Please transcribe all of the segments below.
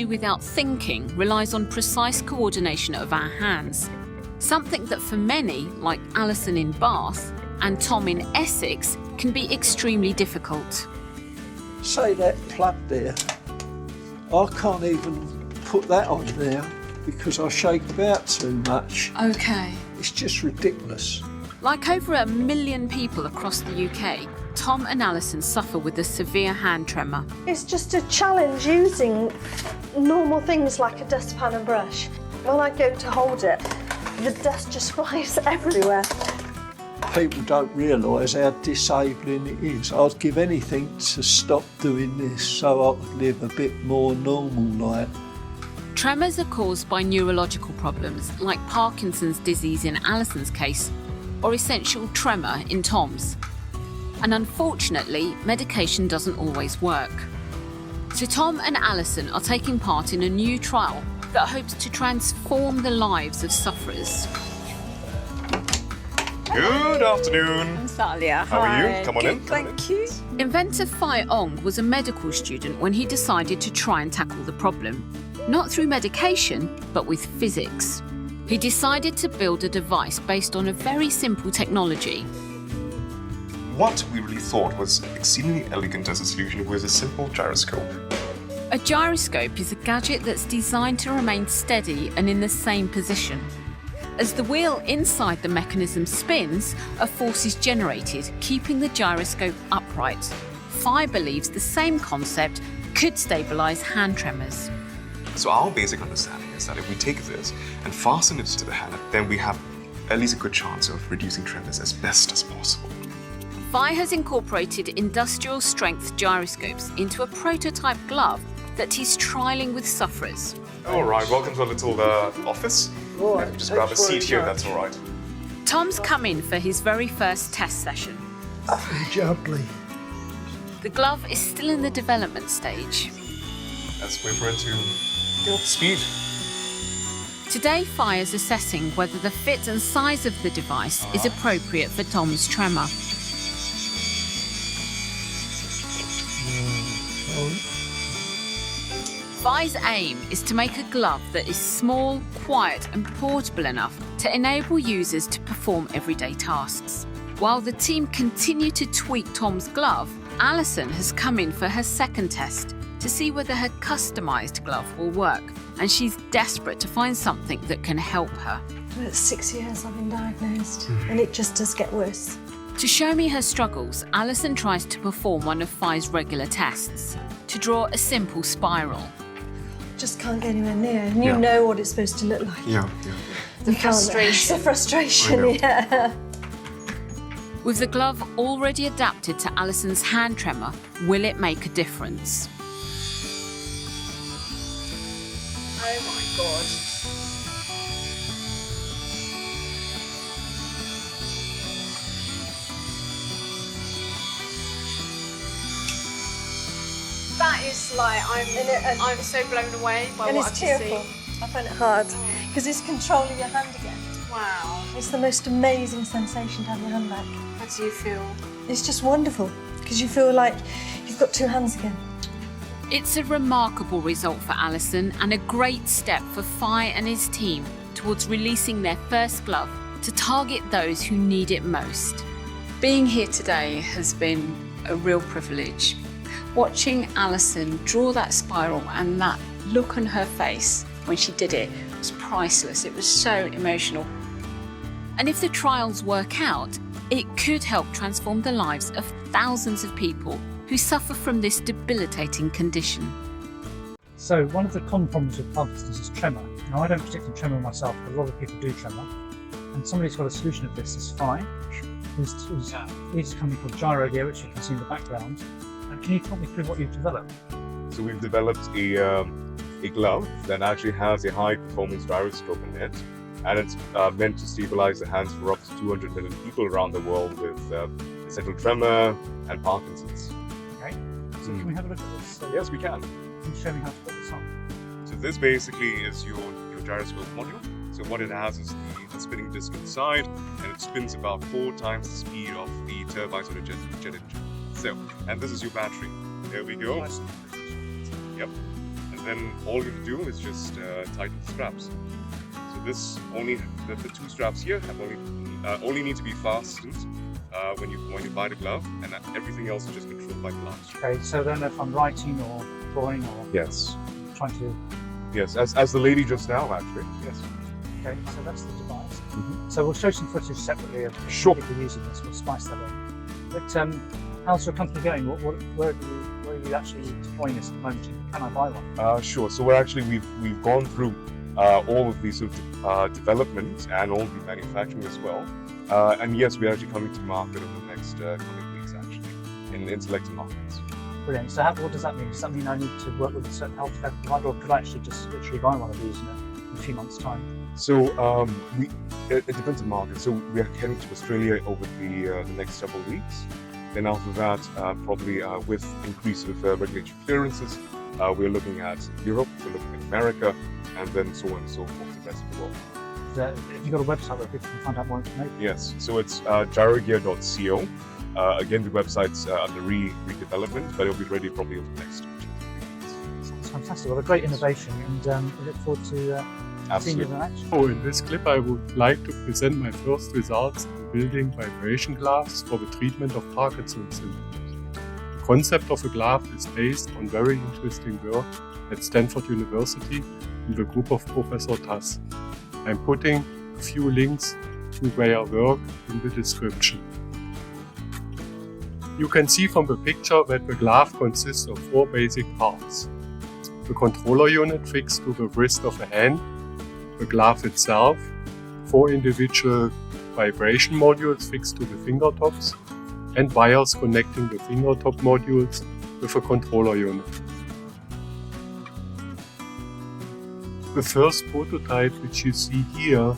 do without thinking relies on precise coordination of our hands. Something that for many, like Alison in Bath and Tom in Essex, can be extremely difficult. Say that plug there, I can't even put that on there because I shake about too much. Okay. It's just ridiculous. Like over 1 million people across the UK, Tom and Alison suffer with a severe hand tremor. It's just a challenge using normal things like a dustpan and brush. When I go to hold it, the dust just flies everywhere. People don't realise how disabling it is. I'd give anything to stop doing this so I could live a bit more normal like. Tremors are caused by neurological problems like Parkinson's disease in Alison's case, or essential tremor in Tom's. And unfortunately, medication doesn't always work. So Tom and Alison are taking part in a new trial that hopes to transform the lives of sufferers. Good afternoon. I'm Salia. How are you? Come on in. Thank you. Inventor Fai Ong was a medical student when he decided to try and tackle the problem. Not through medication, but with physics. He decided to build a device based on a very simple technology. What we really thought was exceedingly elegant as a solution was a simple gyroscope. A gyroscope is a gadget that's designed to remain steady and in the same position. As the wheel inside the mechanism spins, a force is generated, keeping the gyroscope upright. Fai believes the same concept could stabilise hand tremors. So our basic understanding is that if we take this and fasten it to the hand, then we have at least a good chance of reducing tremors as best as possible. Fai has incorporated industrial strength gyroscopes into a prototype glove that he's trialling with sufferers. All right, welcome to our little office. Right, Just grab a thanks very seat here, much. that's all right. Tom's come in for his very first test session. Jubbly. The glove is still in the development stage. Let's wait for it to get up to speed. Today, Fai is assessing whether the fit and size of the device is appropriate for Tom's tremor. Fai's aim is to make a glove that is small, quiet and portable enough to enable users to perform everyday tasks. While the team continue to tweak Tom's glove, Alison has come in for her second test to see whether her customised glove will work, and she's desperate to find something that can help her. Well, it's 6 years I've been diagnosed, and it just does get worse. To show me her struggles, Alison tries to perform one of Fai's regular tests, to draw a simple spiral. Just can't get anywhere near, and you Yeah. know what it's supposed to look like. Yeah. The frustration. The frustration, I know. yeah. With the glove already adapted to Alison's hand tremor, will it make a difference? Oh my God. That is like, I'm so blown away by And what it's I've just tearful. seen. I find it hard, because it's controlling your hand again. Wow. It's the most amazing sensation to have your hand back. How do you feel? It's just wonderful, because you feel like you've got two hands again. It's a remarkable result for Alison and a great step for Fai and his team towards releasing their first glove to target those who need it most. Being here today has been a real privilege. Watching Alison draw that spiral and that look on her face when she did it was priceless. It was so emotional. And if the trials work out, it could help transform the lives of thousands of people who suffer from this debilitating condition. So one of the common problems with Parkinson's is tremor. Now I don't particularly tremor myself, but a lot of people do tremor. And somebody's got a solution of this. Is Fai. There's a company called GyroGlove, which you can see in the background. And can you talk me through what you've developed? So we've developed a glove that actually has a high-performance gyroscope in it, and it's meant to stabilize the hands for up to 200 million people around the world with essential tremor and Parkinson's. Okay. So can we have a look at this? So Yes, we can. can you show me how to put this on? So this basically is your gyroscope module. So what it has is the spinning disc inside, and it spins about 4 times the speed of the turbines on a jet engine. So, and this is your battery. There we go. Yep. And then all you have to do is just tighten the straps. So the two straps here have only need to be fastened when you buy the glove, and everything else is just controlled by the latch. Okay, so then if I'm writing or drawing or Yes. trying to... Yes, as the lady just now, actually. Yes. Okay, so that's the device. Mhm. So we'll show some footage separately of Sure. people using this. We'll spice that in. But how's your company going? Where are you actually deploying this at the moment? Can I buy one? Sure. So we've gone through all of these sort of development and all the manufacturing as well. And yes, we're actually coming to market over the next coming weeks, actually, in selected markets. Brilliant. So what does that mean? Does that mean I need to work with a certain healthcare provider, or could I actually just literally buy one of these in a few months' time? So it depends on market. So we are heading to Australia over the next several weeks. Then after that, probably with increase of regulatory clearances, we're looking at Europe, we're looking at America, and then so on and so forth, the rest of the world. Have you got a website where people can find out more information? Yes, so it's gyrogear.co. Again, the website's under redevelopment, but it'll be ready probably over the next 2 to 3 weeks. It's fantastic. Well, a great innovation, and we look forward to seeing you in action. So in this clip I would like to present my first results in building vibration gloves for the treatment of Parkinson syndrome. The concept of a glove is based on very interesting work at Stanford University in the group of Professor Tass. I'm putting a few links to their work in the description. You can see from the picture that the glove consists of 4 basic parts. The controller unit fixed to the wrist of the hand, the glove itself, 4 individual vibration modules fixed to the fingertops, and wires connecting the fingertop modules with a controller unit. The first prototype, which you see here,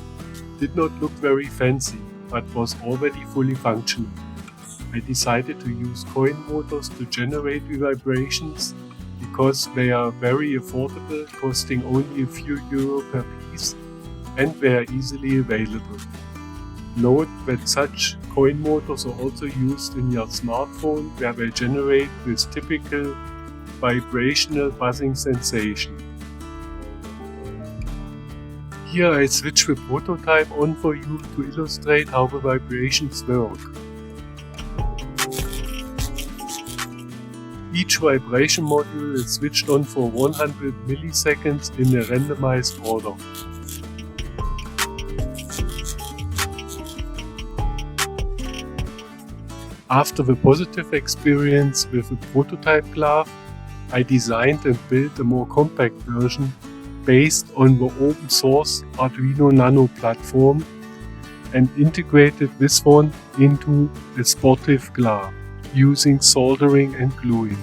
did not look very fancy, but was already fully functional. I decided to use coin motors to generate the vibrations because they are very affordable, costing only a few euro per piece, and they are easily available. Note that such coin motors are also used in your smartphone, where they generate this typical vibrational buzzing sensation. Here I switch the prototype on for you to illustrate how the vibrations work. Each vibration module is switched on for 100 milliseconds in a randomized order. After the positive experience with the prototype glove, I designed and built a more compact version based on the open source Arduino Nano platform and integrated this one into a sportive glove using soldering and gluing.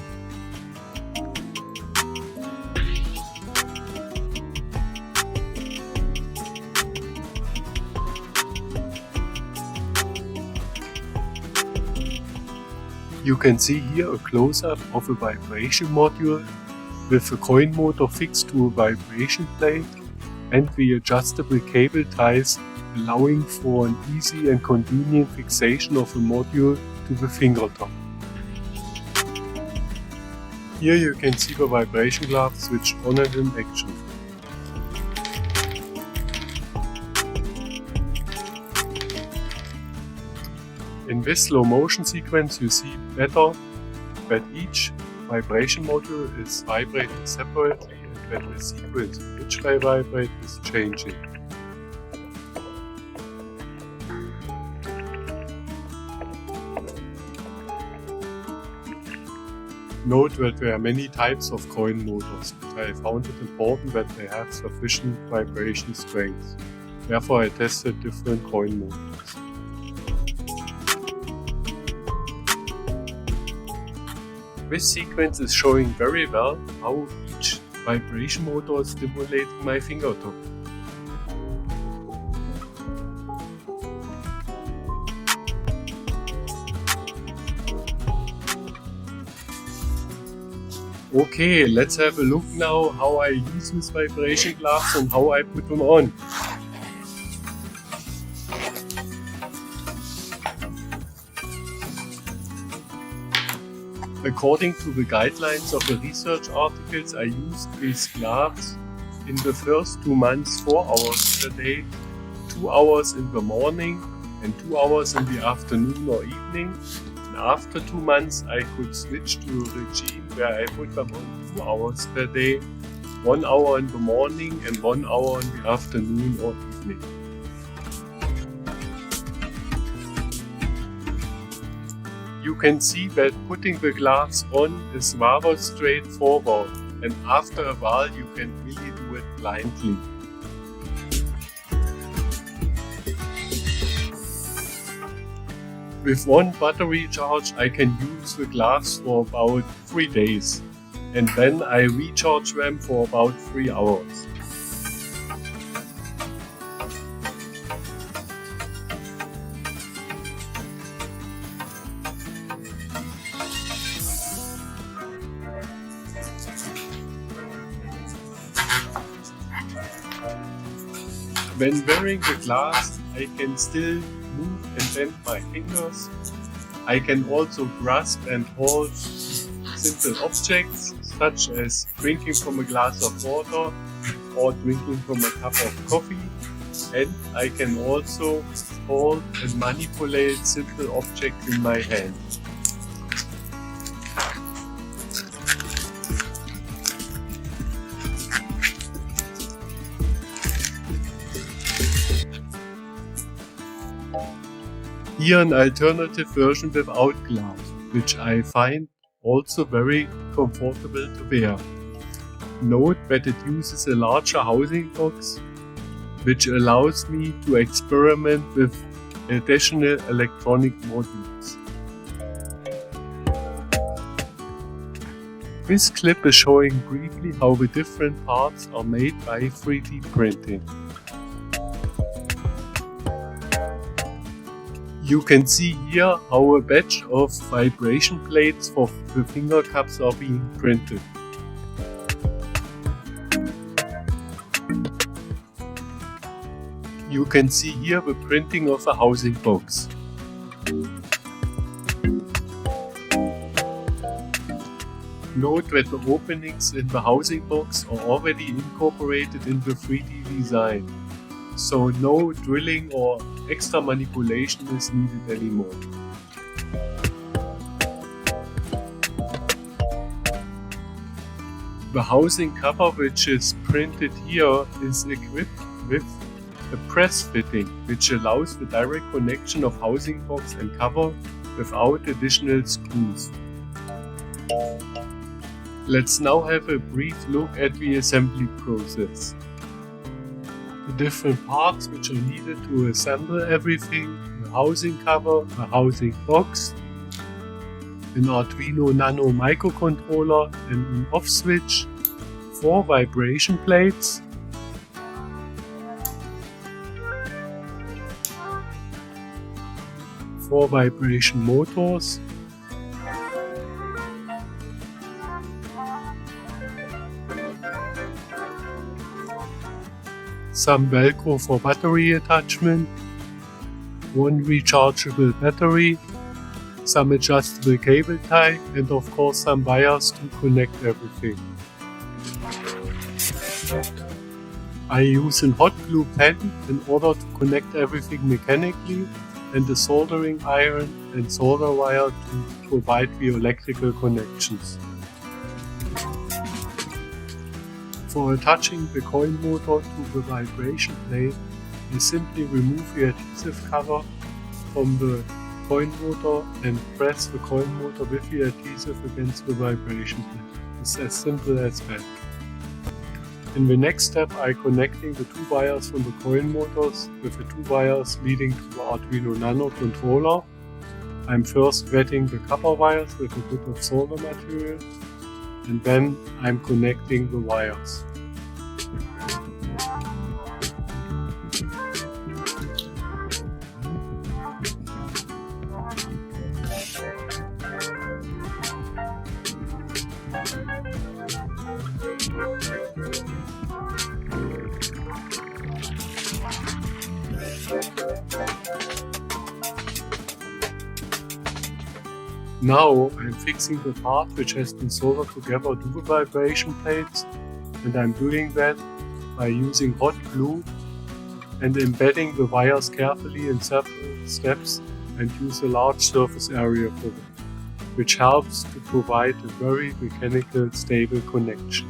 You can see here a close-up of a vibration module with a coin motor fixed to a vibration plate and the adjustable cable ties, allowing for an easy and convenient fixation of a module to the fingertop. Here you can see the vibration glove switched on and in action. In this slow motion sequence you see better that each vibration module is vibrating separately and that the sequence in which they vibrate is changing. Note that there are many types of coin motors, but I found it important that they have sufficient vibration strength. Therefore I tested different coin motors. This sequence is showing very well how each vibration motor is stimulating my fingertip. Okay, let's have a look now how I use these vibration gloves and how I put them on. According to the guidelines of the research articles, I used these gloves in the first 2 months 4 hours per day, 2 hours in the morning and 2 hours in the afternoon or evening. And after 2 months I could switch to a regime where I put them on 2 hours per day, 1 hour in the morning and 1 hour in the afternoon or evening. You can see that putting the gloves on is rather straightforward, and after a while you can really do it blindly. With one battery charge I can use the gloves for about 3 days, and then I recharge them for about 3 hours. When wearing the glass, I can still move and bend my fingers. I can also grasp and hold simple objects, such as drinking from a glass of water or drinking from a cup of coffee. And I can also hold and manipulate simple objects in my hand. Here an alternative version without glove, which I find also very comfortable to wear. Note that it uses a larger housing box, which allows me to experiment with additional electronic modules. This clip is showing briefly how the different parts are made by 3D printing. You can see here how a batch of vibration plates for the finger cups are being printed. You can see here the printing of a housing box. Note that the openings in the housing box are already incorporated in the 3D design, so no drilling or extra manipulation is needed anymore. The housing cover, which is printed here, is equipped with a press fitting, which allows the direct connection of housing box and cover without additional screws. Let's now have a brief look at the assembly process. The different parts which are needed to assemble everything: a housing cover, a housing box, an Arduino Nano microcontroller and an off switch, 4 vibration plates, four vibration motors, some Velcro for battery attachment, one rechargeable battery, some adjustable cable tie, and of course some wires to connect everything. I use a hot glue pen in order to connect everything mechanically, and a soldering iron and solder wire to provide the electrical connections. For attaching the coin motor to the vibration plate, I simply remove the adhesive cover from the coin motor and press the coin motor with the adhesive against the vibration plate. It's as simple as that. In the next step, I'm connecting the 2 wires from the coin motors with the 2 wires leading to the Arduino Nano controller. I'm first wetting the copper wires with a bit of solder material, and then I'm connecting the wires. Now I'm fixing the part which has been soldered together to the vibration plates, and I'm doing that by using hot glue and embedding the wires carefully in several steps and use a large surface area for them, which helps to provide a very mechanical stable connection.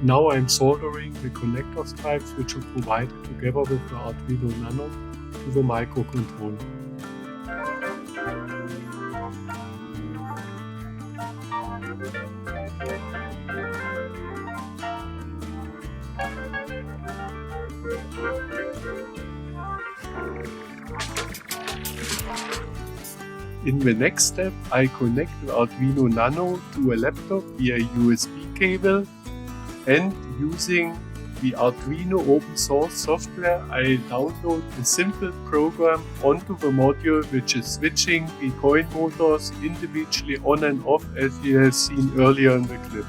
Now I'm soldering the connector stripes which are provided together with the Arduino Nano to the microcontroller. In the next step, I connect the Arduino Nano to a laptop via USB cable, and using the Arduino open source software, I download a simple program onto the module which is switching the coin motors individually on and off, as you have seen earlier in the clip.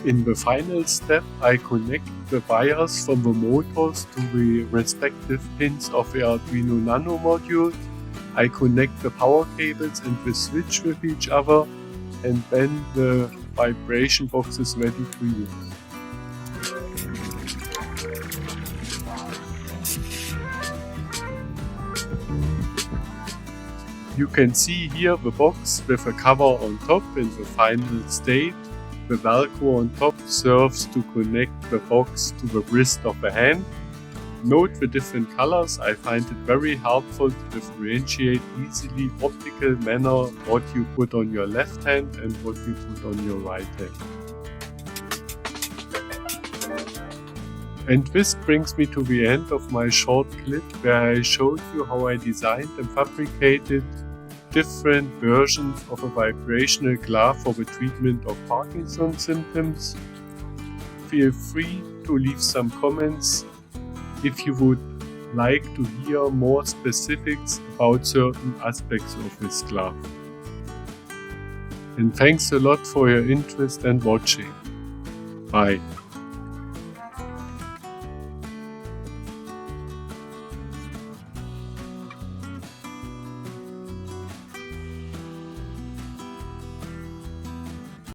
In the final step, I connect the wires from the motors to the respective pins of the Arduino Nano module. I connect the power cables and the switch with each other, and then the vibration box is ready to use. You can see here the box with a cover on top in the final state. The Velcro on top serves to connect the box to the wrist of the hand. Note the different colors. I find it very helpful to differentiate easily optical manner what you put on your left hand and what you put on your right hand. And this brings me to the end of my short clip where I showed you how I designed and fabricated different versions of a vibrational glove for the treatment of Parkinson symptoms. Feel free to leave some comments if you would like to hear more specifics about certain aspects of this glove. And thanks a lot for your interest and watching. Bye.